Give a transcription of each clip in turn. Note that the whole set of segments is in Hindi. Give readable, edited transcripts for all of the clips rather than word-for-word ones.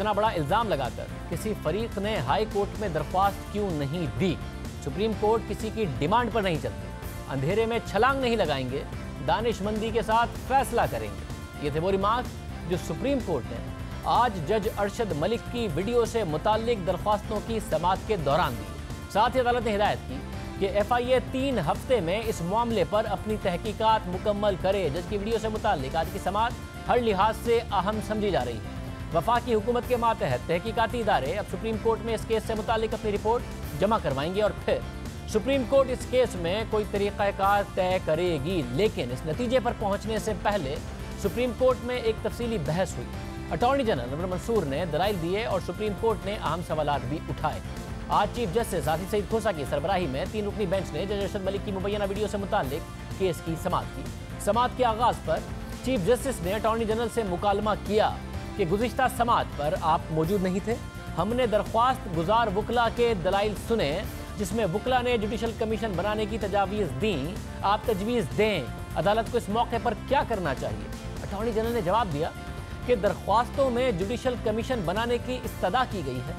इतना बड़ा इल्जाम लगाकर किसी फरीक ने हाई कोर्ट में दरख्वास्त क्यों नहीं दी? सुप्रीम कोर्ट किसी की डिमांड पर नहीं चलती, अंधेरे में छलांग नहीं लगाएंगे, दानिशमंदी के साथ फैसला करेंगे। ये थे वो रिमार्क जो सुप्रीम कोर्ट ने आज जज अरशद मलिक की वीडियो से मुताल्लिक दरख्वास्तों की समाअत के दौरान दी। साथ ही अदालत ने हिदायत की कि FIA 3 हफ्ते में इस मामले पर अपनी तहकीकात मुकम्मल करे। जज की वीडियो से मुताल्लिक आज की समाअत हर लिहाज से अहम समझी जा रही है। वफाकी हुकूमत के मातहत तहकीकाती इदारे अब सुप्रीम कोर्ट में इस केस से मुताल्लिक अपनी रिपोर्ट जमा करवाएंगे और फिर सुप्रीम कोर्ट इस केस में कोई तरीक़ाकार तय करेगी। लेकिन इस नतीजे पर पहुंचने से पहले सुप्रीम कोर्ट में एक तफसीली बहस हुई। अटॉर्नी जनरल अब्दुल मंसूर ने दलाइल दिए और सुप्रीम कोर्ट ने अहम सवालात भी उठाए। आज चीफ जस्टिस आसिफ सईद खोसा की सरबराही में 3 रुकनी बेंच ने जज अरशद मलिक की मुबैना वीडियो से मुताल्लिक केस की समाअत की। समाअत के आगाज पर चीफ जस्टिस ने अटॉर्नी जनरल से मुकालमा किया कि गुज़िश्ता समाअत पर आप मौजूद नहीं थे। हमने दरख्वास्त गुजार वकला के दलाइल सुने जिसमें वकला ने जुडिशल कमीशन बनाने की तजावीज़ दी। आप तजवीज़ दें, अदालत को इस मौके पर क्या करना चाहिए? अटॉर्नी जनरल ने जवाब दिया कि दरख्वास्तों में जुडिशल कमीशन बनाने की इस्तदा की गई है।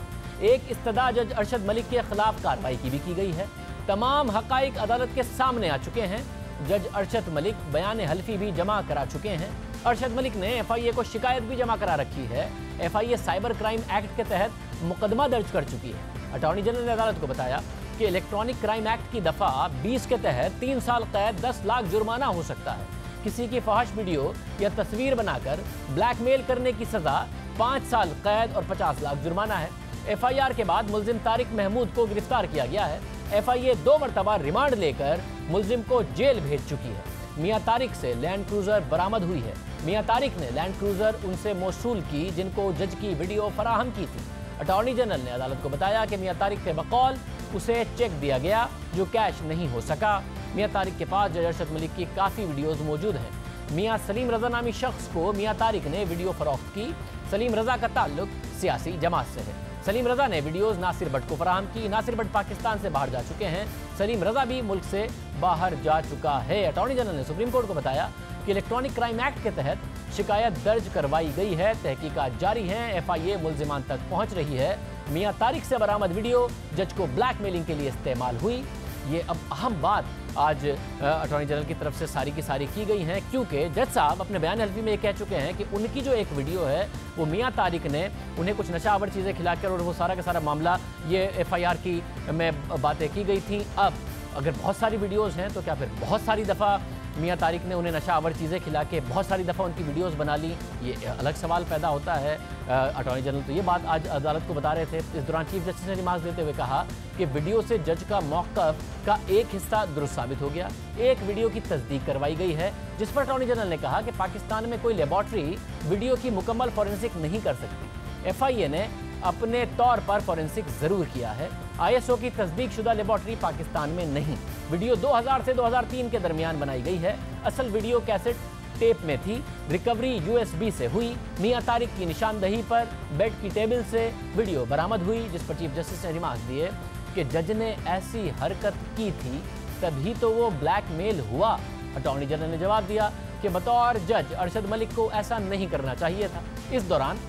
एक इस्तदा जज अरशद मलिक के खिलाफ कार्रवाई की भी की गई है। तमाम हकाइक अदालत के सामने आ चुके हैं। जज अरशद मलिक बयान हल्फी भी जमा करा चुके हैं। अरशद मलिक ने FIA को शिकायत भी जमा करा रखी है। FIA साइबर क्राइम एक्ट के तहत मुकदमा दर्ज कर चुकी है। अटॉर्नी जनरल ने अदालत को बताया कि इलेक्ट्रॉनिक क्राइम एक्ट की दफ़ा 20 के तहत 3 साल कैद 10 लाख जुर्माना हो सकता है। किसी की फहश वीडियो या तस्वीर बनाकर ब्लैकमेल करने की सज़ा 5 साल कैद और 50 लाख जुर्माना है। FIR के बाद मुल्जिम तारिक महमूद को गिरफ्तार किया गया है। FIA 2 मरतबा रिमांड लेकर मुल्जिम को जेल भेज चुकी है। मियां तारिक से लैंड क्रूजर बरामद हुई है। मियां तारिक ने लैंड क्रूजर उनसे मौसूल की जिनको जज की वीडियो फराहम की थी। अटॉर्नी जनरल ने अदालत को बताया कि मियां तारिक के बकौल उसे चेक दिया गया जो कैश नहीं हो सका। मियां तारिक के पास जज अरशद मलिक की काफ़ी वीडियोज़ मौजूद हैं। मियां सलीम रजा नामी शख्स को मियां तारिक ने वीडियो फरोख्त की। सलीम रजा का ताल्लुक सियासी जमात से है। सलीम रजा ने वीडियोज़ नासिर भट्ट को फराहम की। नासिर भट्ट पाकिस्तान से बाहर जा चुके हैं। सलीम रजा भी मुल्क से बाहर जा चुका है। अटॉर्नी जनरल ने सुप्रीम कोर्ट को बताया कि इलेक्ट्रॉनिक क्राइम एक्ट के तहत शिकायत दर्ज करवाई गई है, तहकीकात जारी हैं, FIA मुल्जिमान तक पहुंच रही है। मियां तारिक से बरामद वीडियो जज को ब्लैकमेलिंग के लिए इस्तेमाल हुई। ये अब अहम बात आज अटॉर्नी जनरल की तरफ से सारी की सारी की गई हैं, क्योंकि जज साहब अपने बयान हल्फी में ये कह चुके हैं कि उनकी जो एक वीडियो है वो मियां तारिक ने उन्हें कुछ नशावर चीज़ें खिलाकर और वो सारा का सारा मामला ये FIR की में बातें की गई थी। अब अगर बहुत सारी वीडियोज़ हैं तो क्या फिर बहुत सारी दफ़ा मियां तारिक ने उन्हें नशावर चीज़ें खिला के बहुत सारी दफ़ा उनकी वीडियोज़ बना ली? ये अलग सवाल पैदा होता है। अटॉर्नी जनरल तो ये बात आज अदालत को बता रहे थे। इस दौरान चीफ जस्टिस ने रिमार्क देते हुए कहा कि वीडियो से जज का मौक़िफ़ का एक हिस्सा दुरुस्त साबित हो गया। एक वीडियो की तस्दीक करवाई गई है जिस पर अटॉर्नी जनरल ने कहा कि पाकिस्तान में कोई लेबॉर्ट्री वीडियो की मुकम्मल फॉरेंसिक नहीं कर सकती। FIA ने अपने तौर पर फॉरेंसिक ज़रूर किया है। ISO की तस्दीक शुदा लेबॉर्ट्री पाकिस्तान में नहीं। वीडियो 2000 से 2003 के दरमियान बनाई गई है। असल वीडियो कैसेट टेप में थी। रिकवरी USB से हुई। मियां तारिक की निशानदही पर बेड की टेबल से वीडियो बरामद हुई, जिस पर चीफ जस्टिस ने रिमार्क दिए कि जज ने ऐसी हरकत की थी तभी तो वो ब्लैकमेल हुआ। अटॉर्नी जनरल ने जवाब दिया कि बतौर जज अरशद मलिक को ऐसा नहीं करना चाहिए था। इस दौरान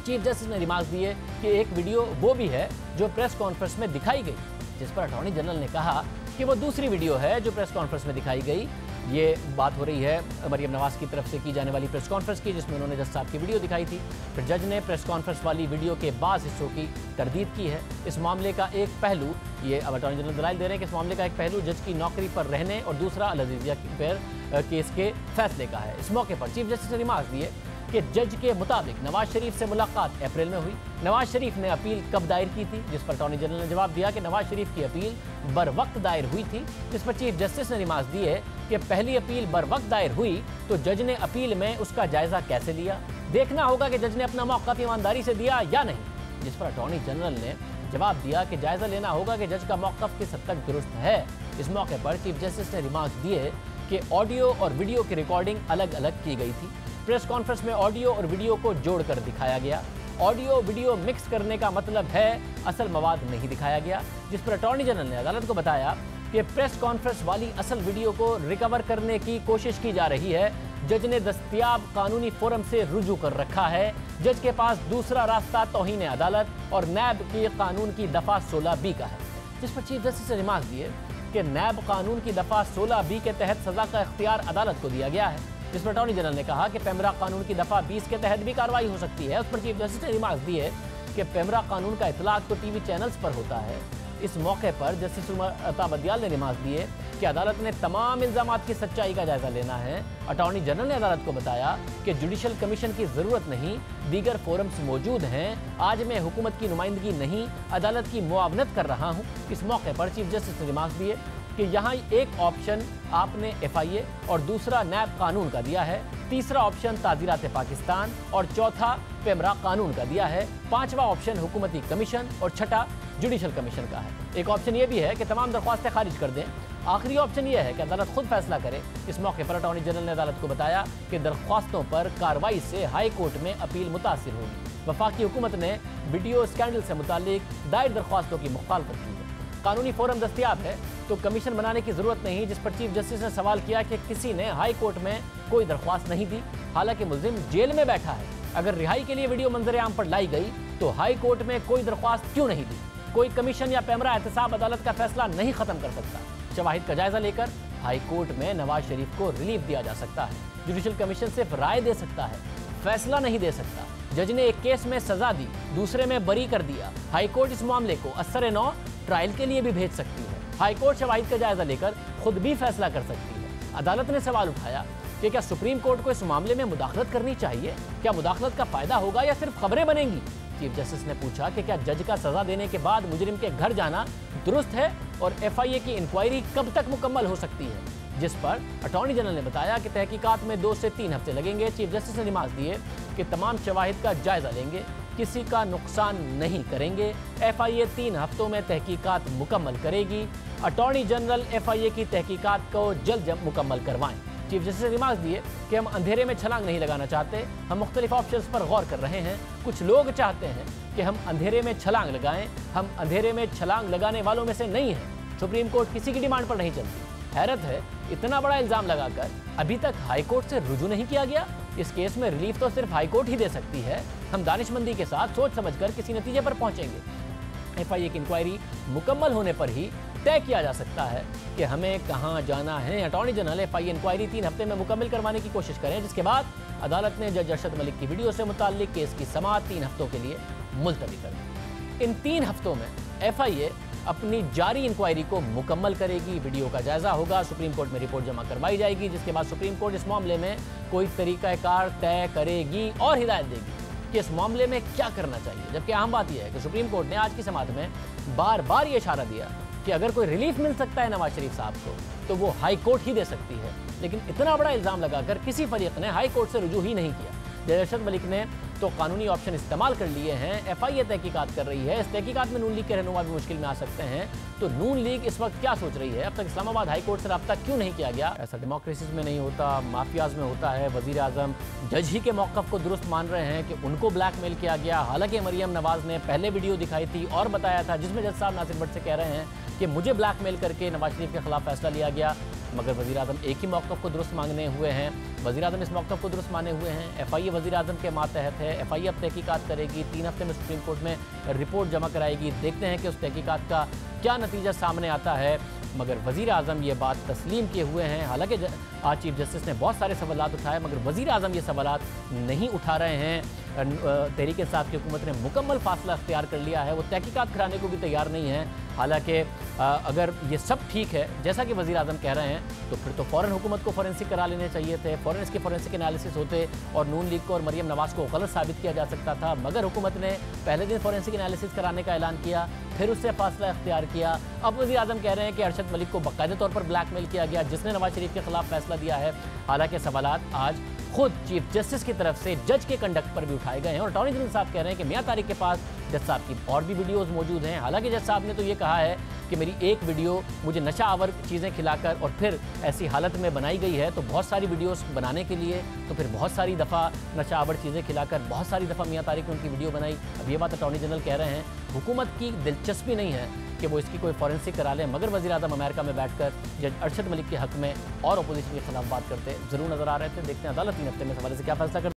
चीफ जस्टिस ने रिमार्क दिए कि एक वीडियो वो भी है जो प्रेस कॉन्फ्रेंस में दिखाई गई, जिस पर अटॉर्नी जनरल ने कहा कि वो दूसरी वीडियो है जो प्रेस कॉन्फ्रेंस में दिखाई गई। ये बात हो रही है मरियम नवाज की तरफ से की जाने वाली प्रेस कॉन्फ्रेंस की, जिसमें उन्होंने जज साहब की वीडियो दिखाई थी। फिर जज ने प्रेस कॉन्फ्रेंस वाली वीडियो के बाज़ हिस्सों की तरदीद की है। इस मामले का एक पहलू, ये अब अटॉर्नी जनरल दलाइल दे रहे हैं कि इस मामले का एक पहलू जज की नौकरी पर रहने और दूसरा अल-अज़ीज़िया पर केस के फैसले का है। इस मौके पर चीफ जस्टिस ने रिमार्क दिए कि जज के मुताबिक नवाज शरीफ से मुलाकात अप्रैल में हुई। नवाज शरीफ ने अपील कब दायर की थी, जिस पर अटॉर्नी जनरल ने जवाब दिया कि नवाज शरीफ की अपील बर वक्त दायर हुई थी, जिस पर चीफ जस्टिस ने रिमार्क दिए कि पहली अपील बर वक्त दायर हुई तो जज ने अपील में उसका जायजा कैसे लिया? देखना होगा कि जज ने अपना मौक़िफ़ ईमानदारी से दिया या नहीं, जिस पर अटॉर्नी जनरल ने जवाब दिया कि जायजा लेना होगा कि जज का मौक़िफ़ किस हद तक दुरुस्त है। इस मौके पर चीफ जस्टिस ने रिमार्क दिए कि ऑडियो और वीडियो की रिकॉर्डिंग अलग अलग की गई थी। प्रेस कॉन्फ्रेंस में ऑडियो और वीडियो को जोड़कर दिखाया गया। ऑडियो वीडियो मिक्स करने का मतलब है असल मवाद नहीं दिखाया गया, जिस पर अटॉर्नी जनरल ने अदालत को बताया कि प्रेस कॉन्फ्रेंस वाली असल वीडियो को रिकवर करने की कोशिश की जा रही है, जज ने दस्तयाब कानूनी फोरम से रुजू कर रखा है। जज के पास दूसरा रास्ता तौहीन अदालत और नैब के कानून की दफा 16B का है, जिस पर चीफ जस्टिस ने रिमार्क दिए कि नैब कानून की दफा 16B के तहत सजा का इख्तियार अदालत को दिया गया है, जिस पर अटॉर्नी जनरल ने कहा कि पेमरा कानून की दफा 20 के तहत भी कार्रवाई हो सकती है। उस पर चीफ जस्टिस ने रिमार्क दिए कि पेमरा कानून का इतलाक तो टीवी चैनल्स पर होता है। इस मौके पर जस्टिस उमर अता बदियाल ने रिमार्क दिए कि अदालत ने तमाम इल्जामात की सच्चाई का जायजा लेना है। अटॉर्नी जनरल ने अदालत को बताया कि जुडिशल कमीशन की जरूरत नहीं, दीगर फोरम्स मौजूद हैं। आज मैं हुकूमत की नुमाइंदगी नहीं, अदालत की मुआवनत कर रहा हूँ। इस मौके पर चीफ जस्टिस ने रिमार्क दिए कि यहाँ एक ऑप्शन आपने FIA और दूसरा नैब कानून का दिया है, तीसरा ऑप्शन ताज़ीरात पाकिस्तान और चौथा पेमरा कानून का दिया है, पांचवा ऑप्शन हुकूमती कमीशन और छठा जुडिशल कमीशन का है। एक ऑप्शन ये भी है कि तमाम दरख्वास्तें खारिज कर दें। आखिरी ऑप्शन ये है कि अदालत खुद फैसला करे। इस मौके पर अटॉर्नी जनरल ने अदालत को बताया कि दरख्वास्तों पर कार्रवाई से हाई कोर्ट में अपील मुतासिर होगी। वफाकी हुकूमत ने वीडियो स्कैंडल से मुतालिक दायर दरख्वास्तों की मुखालफत की है। कानूनी फोरम दस्तयाब है तो कमीशन बनाने की जरूरत नहीं, जिस पर चीफ जस्टिस ने सवाल किया कि किसी ने हाई कोर्ट में कोई दरख्वास्त नहीं दी, हालांकि मुल्जिम जेल में बैठा है। अगर रिहाई के लिए वीडियो मंजर आम पर लाई गई तो हाई कोर्ट में कोई दरख्वास्त क्यों नहीं दी? कोई कमीशन या पेमरा एहतसाब अदालत का फैसला नहीं खत्म कर सकता। शवाहिद का जायजा लेकर हाई कोर्ट में नवाज शरीफ को रिलीफ दिया जा सकता है। जुडिशल कमीशन सिर्फ राय दे सकता है, फैसला नहीं दे सकता। जज ने एक केस में सजा दी, दूसरे में बरी कर दिया। हाई कोर्ट इस मामले को असर नौ ट्रायल के लिए भी भेज सकती है। हाई कोर्ट शवाहिद का जायजा लेकर खुद भी फैसला कर सकती है। अदालत ने सवाल उठाया कि क्या सुप्रीम कोर्ट को इस मामले में मुदाखलत करनी चाहिए? क्या मुदाखलत का फायदा होगा या सिर्फ खबरें बनेंगी? चीफ जस्टिस ने पूछा कि क्या जज का सजा देने के बाद मुजरिम के घर जाना दुरुस्त है और FIA की इंक्वायरी कब तक मुकम्मल हो सकती है, जिस पर अटॉर्नी जनरल ने बताया कि तहकीकात में 2 से 3 हफ्ते लगेंगे। चीफ जस्टिस ने रिमार्क दिए कि तमाम शवाहिद का जायजा लेंगे, किसी का नुकसान नहीं करेंगे। FIA 3 हफ्तों में तहकीकात मुकम्मल करेगी। अटॉर्नी जनरल FIA की तहकीकात को जल्द मुकम्मल करवाएं। चीफ जस्टिस ने रिमार्क दिए कि हम अंधेरे में छलांग नहीं लगाना चाहते, हम मुख्तलिफ ऑप्शंस पर गौर कर रहे हैं। कुछ लोग चाहते हैं कि हम अंधेरे में छलांग लगाएं, हम अंधेरे में छलांग लगाने वालों में से नहीं हैं। सुप्रीम कोर्ट किसी की डिमांड पर नहीं चलती। हैरत है, इतना बड़ा इल्जाम लगाकर अभी तक हाई कोर्ट से रुजू नहीं किया गया। इस केस में रिलीफ तो सिर्फ हाई कोर्ट ही दे सकती है। हम दानिशमंदी के साथ सोच समझकर किसी नतीजे पर पहुंचेंगे। FIA की इंक्वायरी मुकम्मल होने पर ही तय किया जा सकता है कि हमें कहां जाना है। अटॉर्नी जनरल FIA इंक्वायरी 3 हफ्ते में मुकम्मल करवाने की कोशिश करें, जिसके बाद अदालत ने जज अरशद मलिक की वीडियो से मुताल्लिक केस की समाअत 3 हफ्तों के लिए मुलतवी कर दी। इन 3 हफ्तों में FIA अपनी जारी इंक्वायरी को मुकम्मल करेगी। वीडियो का जायजा होगा, सुप्रीम कोर्ट में रिपोर्ट जमा करवाई जाएगी, जिसके बाद सुप्रीम कोर्ट इस मामले में कोई तरीकाकार तय करेगी और हिदायत देगी कि इस मामले में क्या करना चाहिए। जबकि अहम बात यह है कि सुप्रीम कोर्ट ने आज की समाअत में बार बार ये इशारा दिया कि अगर कोई रिलीफ मिल सकता है नवाज शरीफ साहब को तो वो हाई कोर्ट ही दे सकती है। लेकिन इतना बड़ा इल्जाम लगाकर किसी फरीक ने हाई कोर्ट से रुजू ही नहीं किया। जज अरशद मलिक ने तो कानूनी ऑप्शन इस्तेमाल कर लिए हैं। FIA तहकीकात कर रही है। इस तहकीकात में नून लीग के रहनुमा भी मुश्किल में आ सकते हैं। तो नून लीग इस वक्त क्या सोच रही है? अब तक इस्लामाबाद हाई कोर्ट से रब्ता क्यों नहीं किया गया? ऐसा डेमोक्रेसी में नहीं होता, माफियाज में होता है। वजीर आजम जज ही के मौक़िफ़ को दुरुस्त मान रहे हैं कि उनको ब्लैकमेल किया गया। हालांकि मरियम नवाज ने पहले वीडियो दिखाई थी और बताया था, जिसमें जज साहब नासिर भट्ट से कह रहे हैं कि मुझे ब्लैकमेल करके नवाज शरीफ के खिलाफ फैसला लिया गया। मगर वज़ीर आज़म एक ही मौक़िफ़ को दुरुस्त मांगने हुए हैं। वज़ीर आज़म इस मौक़िफ़ को दुरुस्त माने हुए हैं। FIA वज़ीर आज़म के मातहत है। FIA अब तहकीकात करेगी, 3 हफ्ते में सुप्रीम कोर्ट में रिपोर्ट जमा कराएगी। देखते हैं कि उस तहकीकात का क्या नतीजा सामने आता है। मगर वज़ीर आज़म ये बात तस्लीम किए हुए हैं। हालांकि आज चीफ जस्टिस ने बहुत सारे सवालात उठाए, मगर वज़ीर आज़म ये सवालात नहीं उठा रहे हैं। तहरीक इंसाफ की हुकूमत ने मुकम्मल फासला अख्तियार कर लिया है। वो तहकीकात कराने को भी तैयार नहीं है। हालांकि अगर ये सब ठीक है जैसा कि वज़ीर आज़म कह रहे हैं तो फिर तो फ़ौरन हुकूमत को फोरेंसिक करा लेने चाहिए थे। फ़ौरन इसके फोरेंसिक एनालिसिस होते और नून लीग को और मरियम नवाज़ को गलत साबित किया जा सकता था। मगर हुकूमत ने पहले दिन फोरेंसिक एनालिसिस कराने का ऐलान किया, फिर उससे फासला अख्तियार किया। अब वज़ीर आज़म कह रहे हैं कि अरशद मलिक को बाकायदा तौर पर ब्लैकमेल किया गया, जिसने नवाज शरीफ के खिलाफ फैसला दिया है। हालांकि सवालात आज खुद चीफ जस्टिस की तरफ से जज के कंडक्ट पर भी उठाए गए हैं। और अटॉर्नी जनरल साहब कह रहे हैं कि मियां तारिक के पास जज साहब की और भी वीडियोस मौजूद हैं। हालांकि जज साहब ने तो ये कहा है कि मेरी एक वीडियो मुझे नशा आवर चीज़ें खिलाकर और फिर ऐसी हालत में बनाई गई है, तो बहुत सारी वीडियोस बनाने के लिए तो फिर बहुत सारी दफ़ा नशा आवर चीज़ें खिलाकर बहुत सारी दफ़ा मियां तारिक ने उनकी वीडियो बनाई। अब ये बात अटॉर्नी जनरल कह रहे हैं हुकूमत की दिलचस्पी नहीं है कि वो इसकी कोई फॉरेंसिक करा लें, मगर वज़ीर-ए-आज़म अमेरिका में बैठकर जज अरशद मलिक के हक में और अपोजिशन के खिलाफ बात करते ज़रूर नज़र आ रहे थे। देखते हैं अदालत 3 हफ्ते में इस हवाले से क्या फैसला करती है।